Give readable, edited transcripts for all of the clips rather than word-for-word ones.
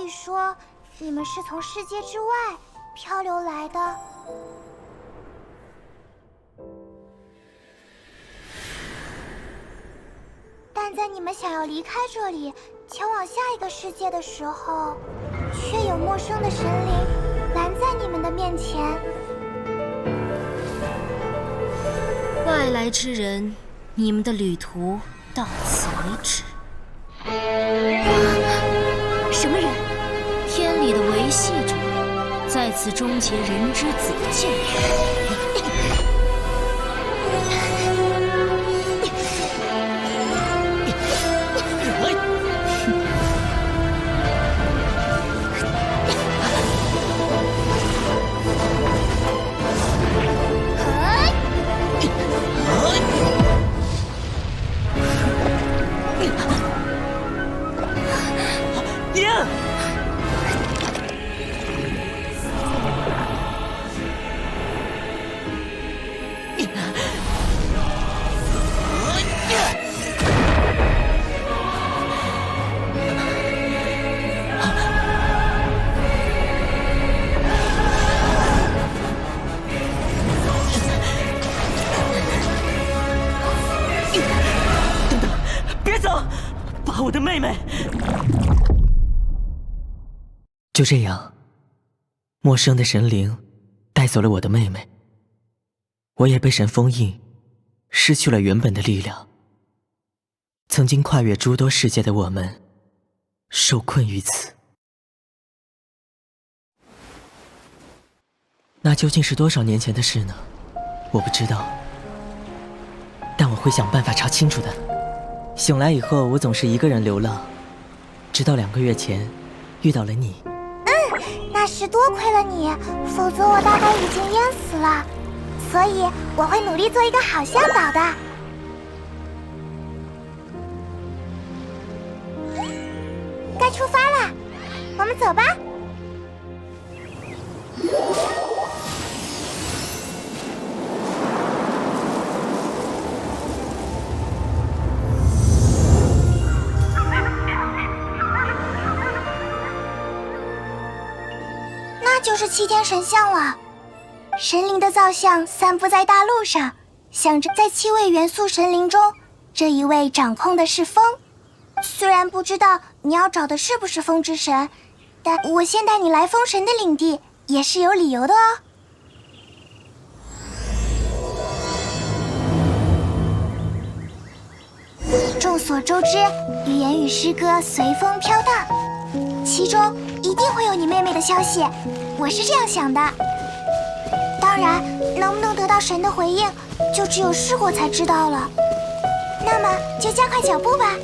以说，你们是从世界之外漂流来的。但在你们想要离开这里，前往下一个世界的时候，却有陌生的神灵拦在你们的面前。外来之人，你们的旅途到此为止。什么人？天理的维系者，在此终结人之子的剑缘。把我的妹妹！就这样，陌生的神灵带走了我的妹妹，我也被神封印，失去了原本的力量。曾经跨越诸多世界的我们，受困于此。那究竟是多少年前的事呢？我不知道，但我会想办法查清楚的。醒来以后，我总是一个人流浪，直到2个月前遇到了你。那是多亏了你，否则我大概已经淹死了。所以我会努力做一个好向导的。该出发了，我们走吧。就是7天神像了，神灵的造像散布在大陆上，想着在7位元素神灵中，这一位掌控的是风。虽然不知道你要找的是不是风之神，但我先带你来风神的领地也是有理由的哦。众所周知，语言与诗歌随风飘荡，其中一定会有你妹妹的消息，我是这样想的。当然，能不能得到神的回应，就只有试过才知道了。那么就加快脚步吧。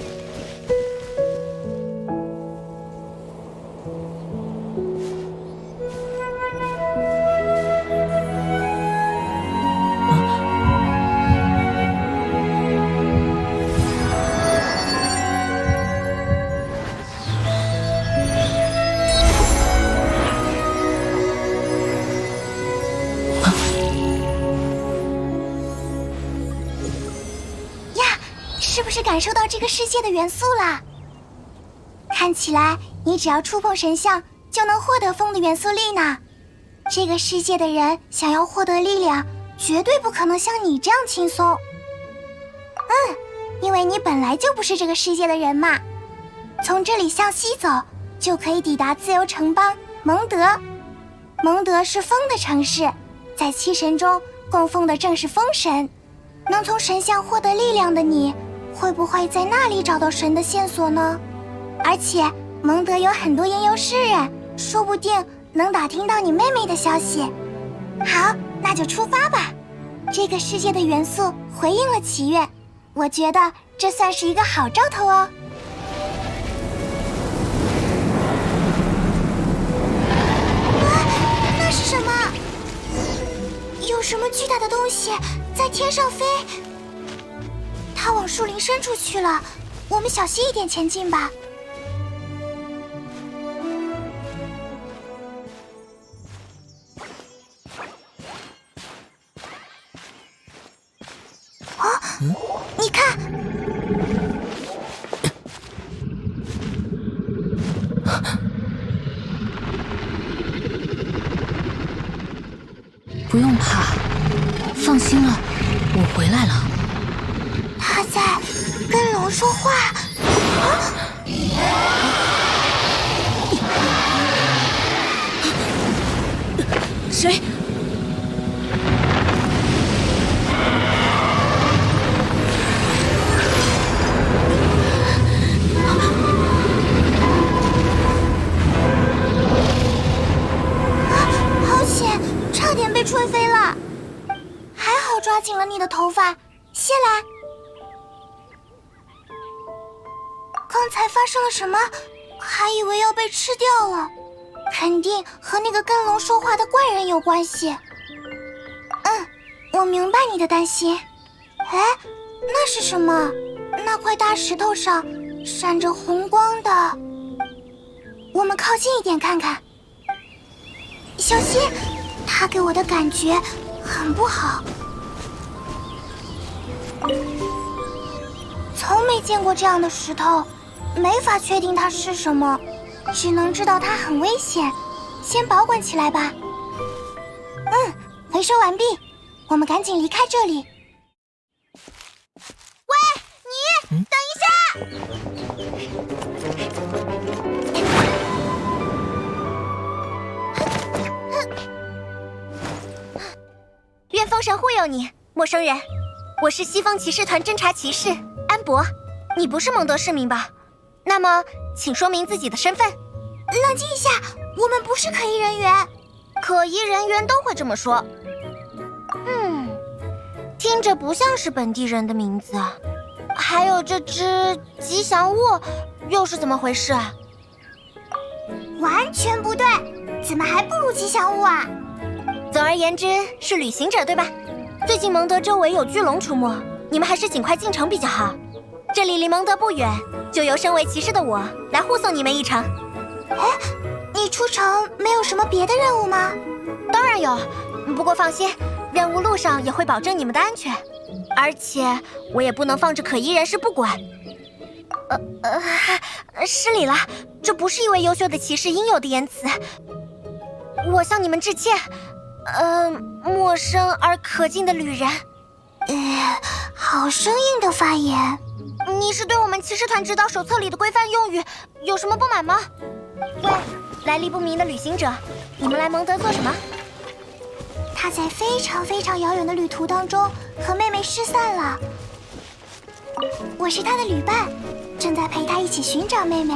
是不是感受到这个世界的元素了？看起来你只要触碰神像就能获得风的元素力呢。这个世界的人想要获得力量，绝对不可能像你这样轻松。因为你本来就不是这个世界的人嘛。从这里向西走，就可以抵达自由城邦蒙德。蒙德是风的城市，在7神中供奉的正是风神。能从神像获得力量的你，会不会在那里找到神的线索呢？而且蒙德有很多吟游诗人，说不定能打听到你妹妹的消息。好，那就出发吧。这个世界的元素回应了祈愿，我觉得这算是一个好兆头哦。那是什么？有什么巨大的东西在天上飞？它往树林深处去了，我们小心一点前进吧。你看，放心了，我回来了。他在跟龙说话。谁？好险，差点被吹飞了。还好抓紧了你的头发，谢来。刚才发生了什么？还以为要被吃掉了，肯定和那个跟龙说话的怪人有关系。我明白你的担心。哎，那是什么？那块大石头上闪着红光的。我们靠近一点看看。小心，它给我的感觉很不好。从没见过这样的石头，没法确定它是什么，只能知道它很危险，先保管起来吧。回收完毕，我们赶紧离开这里。喂，你等一下！愿风神护佑你，陌生人。我是西方骑士团侦察骑士安博，你不是蒙德市民吧？那么，请说明自己的身份。冷静一下，我们不是可疑人员。可疑人员都会这么说。听着不像是本地人的名字。还有这只吉祥物，又是怎么回事啊？完全不对，怎么还不如吉祥物啊？总而言之，是旅行者对吧？最近蒙德周围有巨龙出没，你们还是尽快进城比较好。这里离蒙德不远，就由身为骑士的我来护送你们一程。哎，你出城没有什么别的任务吗？当然有，不过放心，任务路上也会保证你们的安全，而且我也不能放着可疑人士不管。失礼了，这不是一位优秀的骑士应有的言辞。我向你们致歉。陌生而可敬的旅人。好生硬的发言。你是对我们骑士团指导手册里的规范用语有什么不满吗？喂，来历不明的旅行者，你们来蒙德做什么？他在非常非常遥远的旅途当中和妹妹失散了。我是他的旅伴，正在陪他一起寻找妹妹。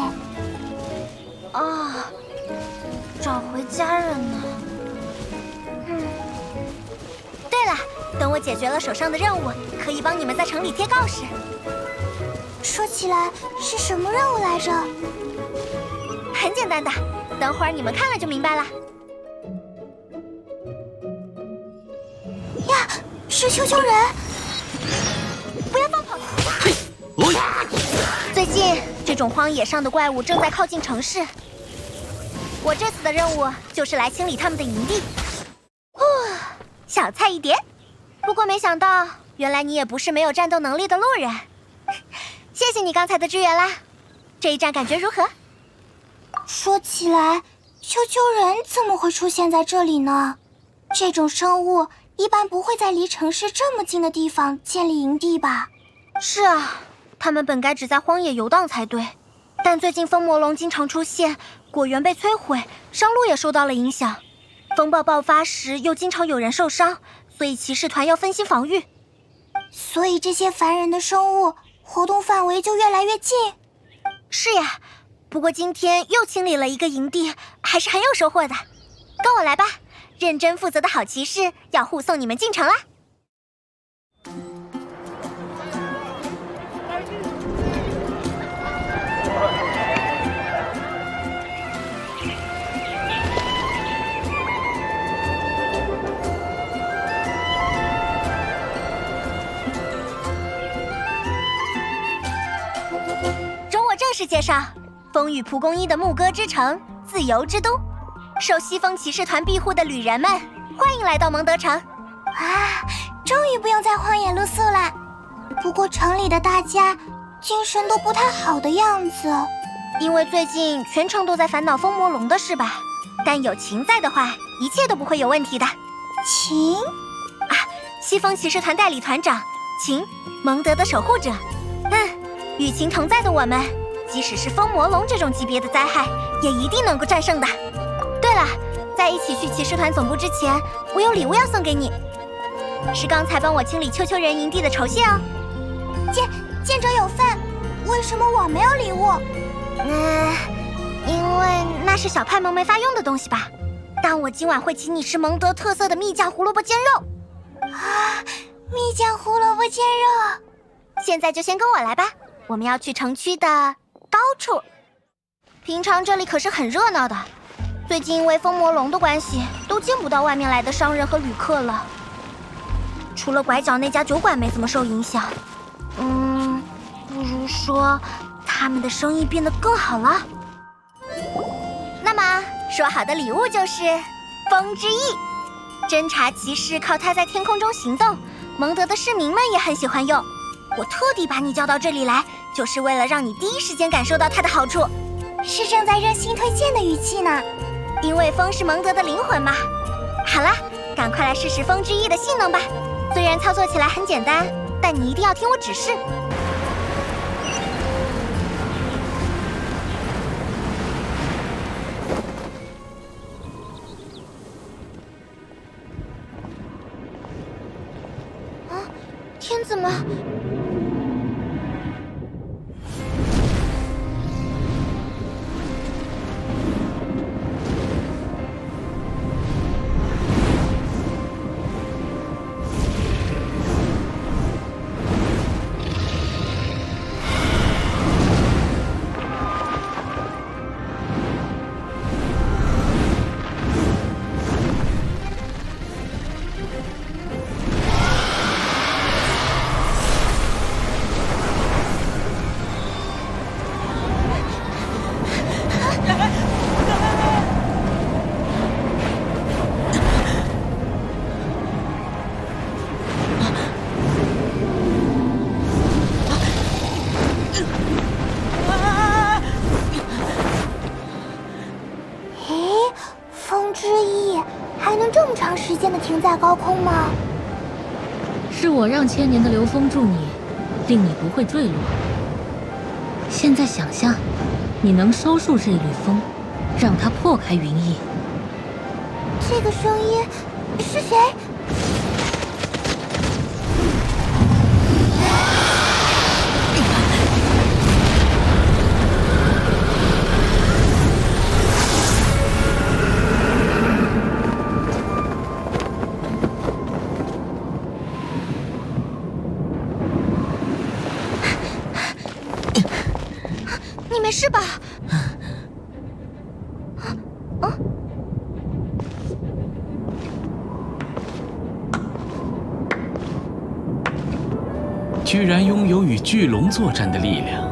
啊，找回家人呢？对了，等我解决了手上的任务，可以帮你们在城里贴告示。说起来是什么任务来着？很简单的，等会儿你们看了就明白了。呀，是丘丘人！不要放跑！最近这种荒野上的怪物正在靠近城市，我这次的任务就是来清理他们的营地。小菜一碟，不过没想到，原来你也不是没有战斗能力的路人。谢谢你刚才的支援啦，这一战感觉如何？说起来，丘丘人怎么会出现在这里呢？这种生物一般不会在离城市这么近的地方建立营地吧？是啊，他们本该只在荒野游荡才对，但最近风魔龙经常出现，果园被摧毁，商路也受到了影响。风暴爆发时又经常有人受伤，所以骑士团要分心防御。所以这些烦人的生物活动范围就越来越近。是呀，不过今天又清理了一个营地，还是很有收获的。跟我来吧，认真负责的好骑士要护送你们进城啦。正式介绍，风雨蒲公英的牧歌之城，自由之都，受西风骑士团庇护的旅人们，欢迎来到蒙德城。啊，终于不用在荒野露宿了。不过城里的大家精神都不太好的样子，因为最近全城都在烦恼风魔龙的事吧？但有琴在的话，一切都不会有问题的。琴？西风骑士团代理团长秦，蒙德的守护者。与秦同在的我们，即使是风魔龙这种级别的灾害，也一定能够战胜的。对了，在一起去骑士团总部之前，我有礼物要送给你，是刚才帮我清理丘丘人营地的酬谢哦。见者有份，为什么我没有礼物？因为那是小派萌没法用的东西吧。但我今晚会请你吃蒙德特色的蜜酱胡萝卜煎肉。蜜酱胡萝卜煎肉。现在就先跟我来吧，我们要去城区的高处。平常这里可是很热闹的，最近因为风魔龙的关系，都见不到外面来的商人和旅客了。除了拐角那家酒馆没怎么受影响，不如说他们的生意变得更好了。那么说好的礼物就是风之翼。侦察骑士靠它在天空中行动，蒙德的市民们也很喜欢用。我特地把你叫到这里来，就是为了让你第一时间感受到它的好处。是正在热心推荐的语气呢。因为风是蒙德的灵魂嘛。好啦，赶快来试试风之翼的性能吧。虽然操作起来很简单，但你一定要听我指示。天怎么？还能这么长时间的停在高空吗？是我让千年的流风助你，令你不会坠落。现在想象，你能收束这缕风，让它破开云翳。这个声音是谁？你没事吧？居然拥有与巨龙作战的力量，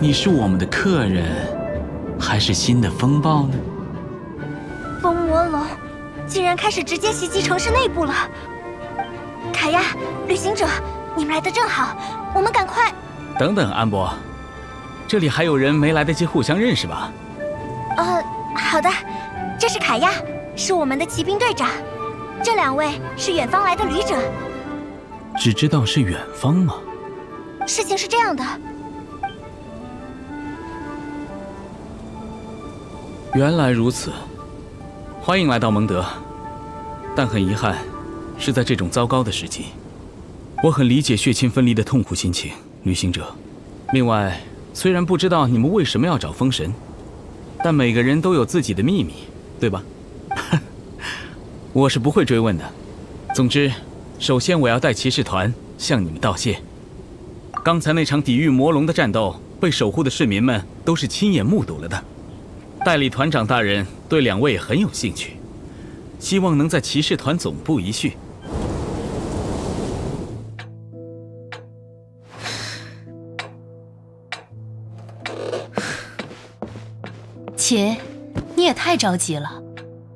你是我们的客人，还是新的风暴呢？风魔龙竟然开始直接袭击城市内部了！凯亚，旅行者，你们来的正好，我们赶快……等等，安博，这里还有人没来得及互相认识吧？好的，这是凯亚，是我们的骑兵队长，这两位是远方来的旅者。只知道是远方吗？事情是这样的，原来如此，欢迎来到蒙德。但很遗憾，是在这种糟糕的时机。我很理解血亲分离的痛苦心情，旅行者。另外，虽然不知道你们为什么要找风神，但每个人都有自己的秘密，对吧？我是不会追问的。总之，首先我要代骑士团向你们道谢。刚才那场抵御魔龙的战斗，被守护的市民们都是亲眼目睹了的。代理团长大人对两位也很有兴趣，希望能在骑士团总部一叙。姐，你也太着急了，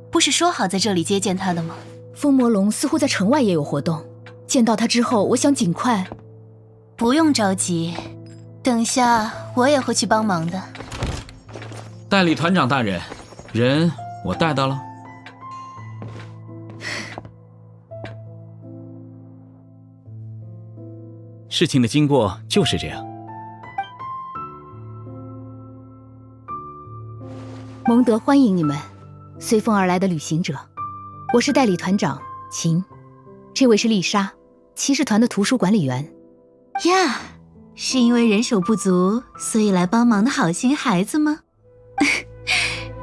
不是说好在这里接见他的吗？风魔龙似乎在城外也有活动，见到他之后，我想尽快。不用着急，等下我也会去帮忙的。代理团长大人，人我带到了。事情的经过就是这样。蒙德欢迎你们，随风而来的旅行者。我是代理团长秦，这位是丽莎，骑士团的图书管理员。呀，是因为人手不足，所以来帮忙的好心孩子吗？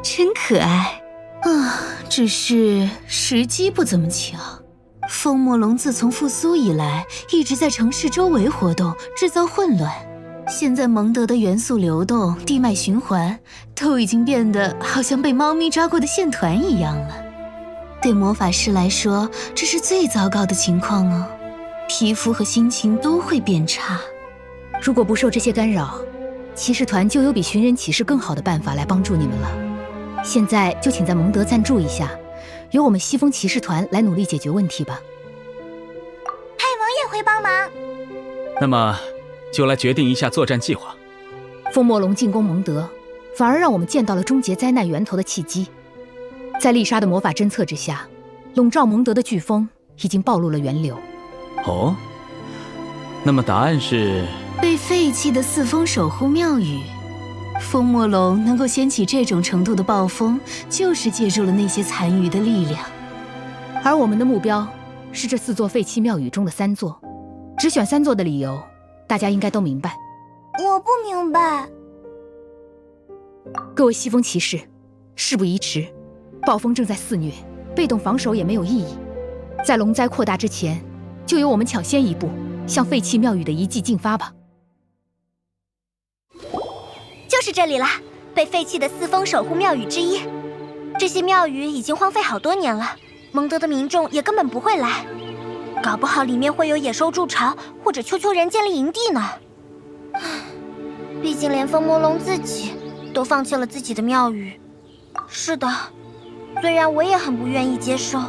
真可爱啊！只是时机不怎么巧。风魔龙自从复苏以来，一直在城市周围活动，制造混乱。现在蒙德的元素流动、地脉循环都已经变得好像被猫咪抓过的线团一样了。对魔法师来说，这是最糟糕的情况哦，皮肤和心情都会变差。如果不受这些干扰，骑士团就有比寻人启事更好的办法来帮助你们了。现在就请在蒙德赞助一下，由我们西风骑士团来努力解决问题吧。派蒙也会帮忙。那么，就来决定一下作战计划。风魔龙进攻蒙德，反而让我们见到了终结灾难源头的契机。在丽莎的魔法侦测之下，笼罩蒙德的飓风已经暴露了源流。哦，那么答案是被废弃的四风守护庙宇。风魔龙能够掀起这种程度的暴风，就是借助了那些残余的力量。而我们的目标是这4座废弃庙宇中的3座，只选3座的理由，大家应该都明白。我不明白。各位西风骑士，事不宜迟，暴风正在肆虐，被动防守也没有意义。在龙灾扩大之前，就由我们抢先一步，向废弃庙宇的遗迹进发吧。就是这里了，被废弃的四风守护庙宇之一。这些庙宇已经荒废好多年了，蒙德的民众也根本不会来，搞不好里面会有野兽筑巢，或者丘丘人建立营地呢。毕竟连风魔龙自己都放弃了自己的庙宇。是的，虽然我也很不愿意接受，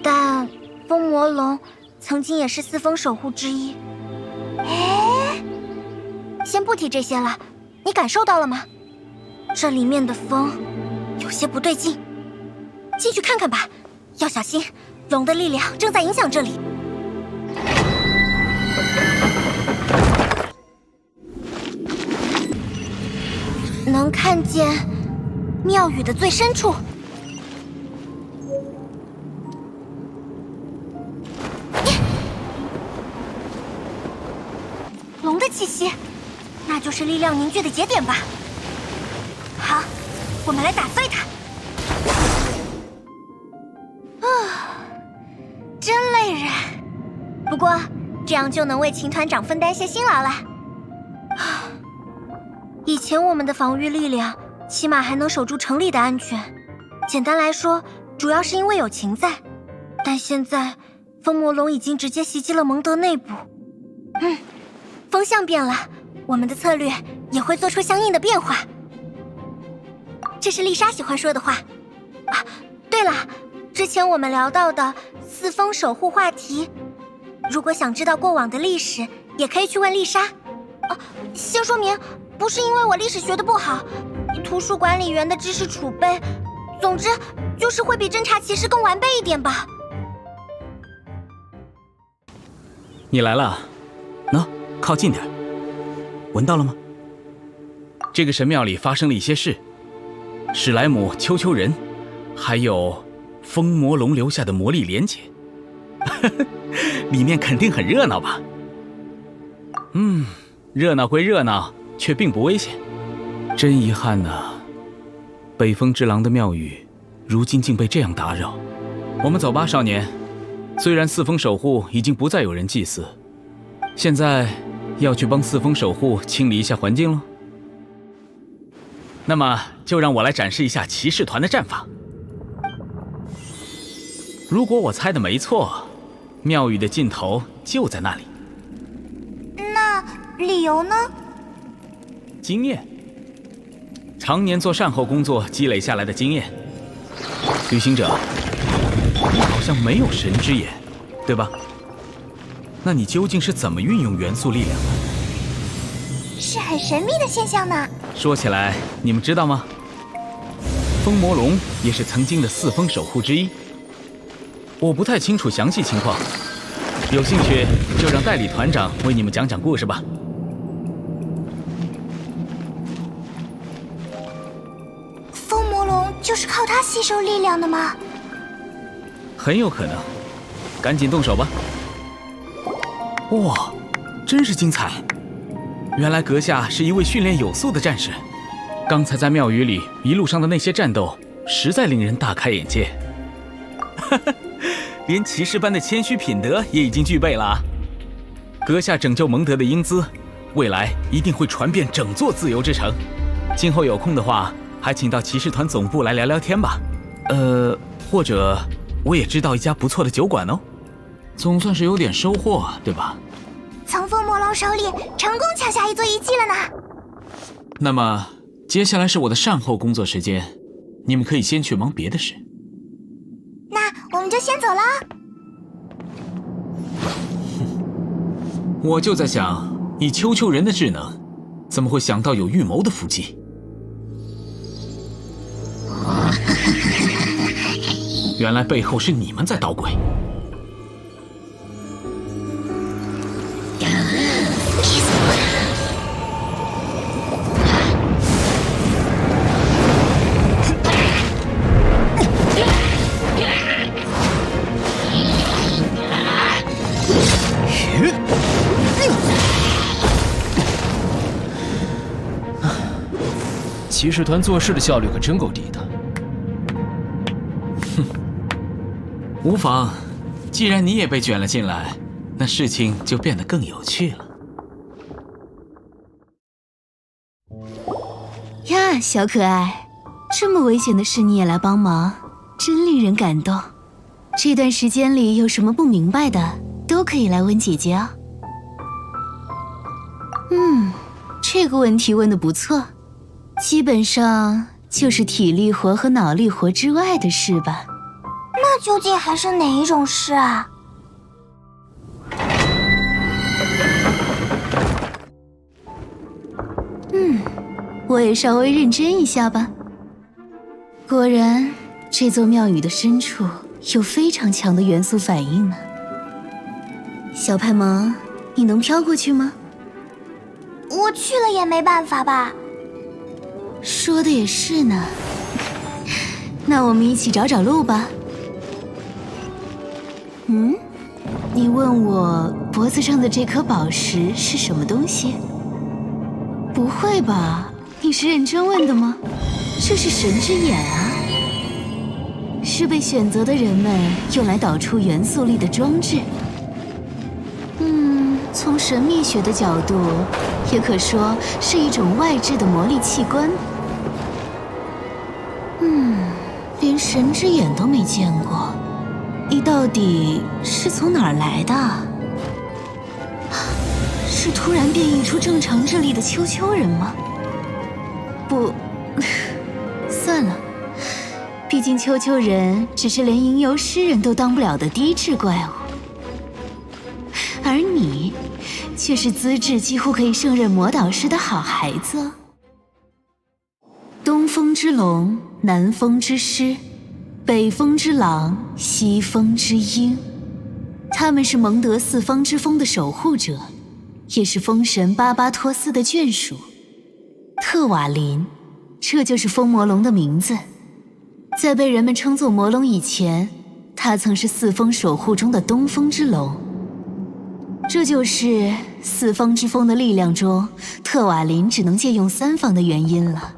但风魔龙曾经也是四风守护之一。哎，先不提这些了，你感受到了吗？这里面的风有些不对劲，进去看看吧。要小心，龙的力量正在影响这里。能看见庙宇的最深处。龙的气息，那就是力量凝聚的节点吧。好，我们来打碎它。真累人，不过这样就能为秦团长分担些辛劳了。以前我们的防御力量起码还能守住城里的安全，简单来说，主要是因为有秦在。但现在风魔龙已经直接袭击了蒙德内部，风向变了，我们的策略也会做出相应的变化。这是丽莎喜欢说的话。啊，对了，之前我们聊到的四风守护话题，如果想知道过往的历史，也可以去问丽莎。先说明，不是因为我历史学得不好，图书管理员的知识储备，总之就是会比侦察骑士更完备一点吧。你来了，喏，靠近点，闻到了吗？这个神庙里发生了一些事，史莱姆、丘丘人，还有风魔龙留下的魔力连结，里面肯定很热闹吧？热闹归热闹，却并不危险。真遗憾呐，北风之狼的庙宇，如今竟被这样打扰。我们走吧，少年。虽然四风守护已经不再有人祭祀，现在要去帮四风守护清理一下环境了。那么就让我来展示一下骑士团的战法。如果我猜的没错，庙宇的尽头就在那里。那理由呢？经验，常年做善后工作积累下来的经验。旅行者，你好像没有神之眼，对吧？那你究竟是怎么运用元素力量的？是很神秘的现象呢。说起来，你们知道吗？风魔龙也是曾经的四风守护之一。我不太清楚详细情况，有兴趣就让代理团长为你们讲讲故事吧。风魔龙就是靠它吸收力量的吗？很有可能，赶紧动手吧。哇，真是精彩！原来阁下是一位训练有素的战士，刚才在庙宇里一路上的那些战斗，实在令人大开眼界。哈哈，连骑士般的谦虚品德也已经具备了啊。阁下拯救蒙德的英姿，未来一定会传遍整座自由之城。今后有空的话，还请到骑士团总部来聊聊天吧。或者我也知道一家不错的酒馆哦，总算是有点收获，对吧？从风魔龙手里成功抢下一座遗迹了呢。那么接下来是我的善后工作时间，你们可以先去忙别的事。那我们就先走了。我就在想，以丘丘人的智能，怎么会想到有预谋的伏击？原来背后是你们在捣鬼。骑士团做事的效率可真够低的。哼，无妨，既然你也被卷了进来，那事情就变得更有趣了。呀，小可爱，这么危险的事你也来帮忙，真令人感动。这段时间里有什么不明白的，都可以来问姐姐啊。这个问题问得不错。基本上就是体力活和脑力活之外的事吧。那究竟还是哪一种事啊？我也稍微认真一下吧。果然，这座庙宇的深处有非常强的元素反应呢。小派萌，你能飘过去吗？我去了也没办法吧。说的也是呢，那我们一起找找路吧。你问我脖子上的这颗宝石是什么东西？不会吧？你是认真问的吗？这是神之眼啊，是被选择的人们用来导出元素力的装置。从神秘学的角度，也可说是一种外置的魔力器官。连神之眼都没见过，你到底是从哪儿来的？是突然变异出正常智力的丘丘人吗？不，算了，毕竟丘丘人只是连吟游诗人都当不了的低智怪物，而你却是资质几乎可以胜任魔导师的好孩子。东风之龙，南风之狮，北风之狼，西风之鹰，他们是蒙德四方之风的守护者，也是风神巴巴托斯的眷属。特瓦林，这就是风魔龙的名字。在被人们称作魔龙以前，他曾是四风守护中的东风之龙。这就是四方之风的力量中，特瓦林只能借用三方的原因了。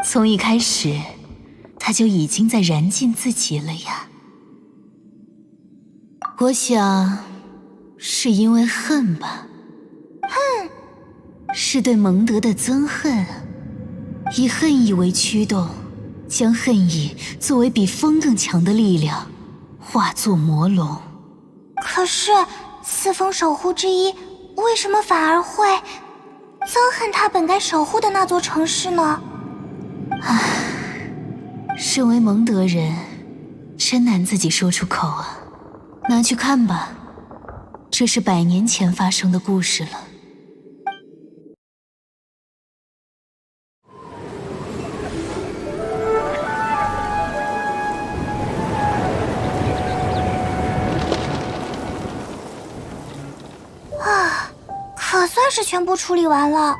从一开始，他就已经在燃尽自己了呀。我想，是因为恨吧。恨，是对蒙德的憎恨，以恨意为驱动，将恨意作为比风更强的力量，化作魔龙。可是四风守护之一，为什么反而会憎恨他本该守护的那座城市呢？身为蒙德人，真难自己说出口啊。拿去看吧，这是100年前发生的故事了。是全部处理完了。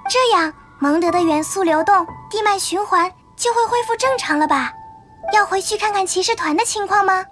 这样，蒙德的元素流动、地脉循环就会恢复正常了吧？要回去看看骑士团的情况吗？